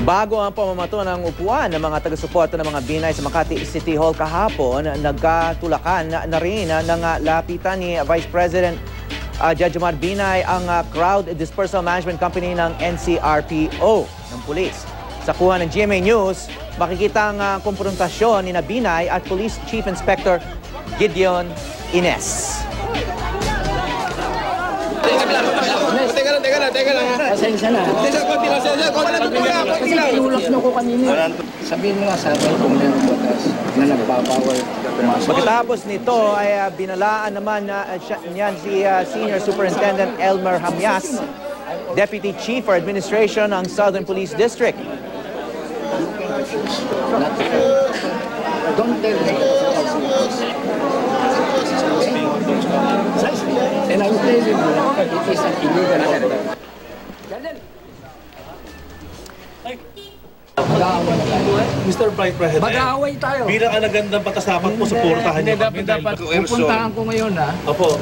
Bago ang pamamato ng upuan ng mga taga-suporta ng mga Binay sa Makati City Hall kahapon, nagkatulakan na rin ng lapitan ni Vice President Jejomar Binay ang Crowd Dispersal Management Company ng NCRPO ng pulis. Sa kuha ng GMA News, makikita ang komprontasyon ni Binay at Police Chief Inspector Gideon Ines. Teka lang. Pasensya na. Konti lang. Kasi tinulak nyo ko kanina. Sabihin mo nga sa akin kung meron batas na nagbabawal. Pagkatapos nito ay binalaan naman niyan si Senior Superintendent Elmer Hamyas, Deputy Chief for Administration ng Southern Police District. Don't tell me. And I'm telling you, it is an illegal order. Mag-aaway tayo. Mr. Vice President, Mag-aaway tayo. bilang alagandang batas dapat po suportahan niyo kami. Dapat pupuntahan ko ngayon ha. Opo.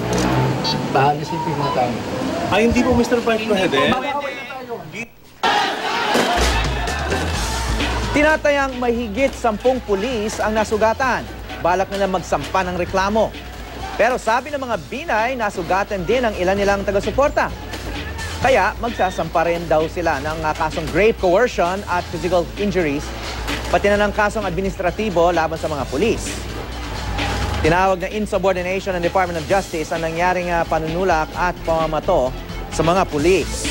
Paalisipin mo tayo. Ay, hindi po Mr. Vice President. Mag-aaway na tayo. Tinatayang mahigit 10 pulis ang nasugatan. Balak nila magsampa ng reklamo. Pero sabi ng mga Binay, nasugatan din ang ilan nilang taga-suporta. Kaya magsasampa rin daw sila ng kasong grave coercion at physical injuries, pati na ng kasong administratibo laban sa mga pulis. Tinawag na insubordination ng Department of Justice ang nangyaring panunulak at pamamato sa mga pulis.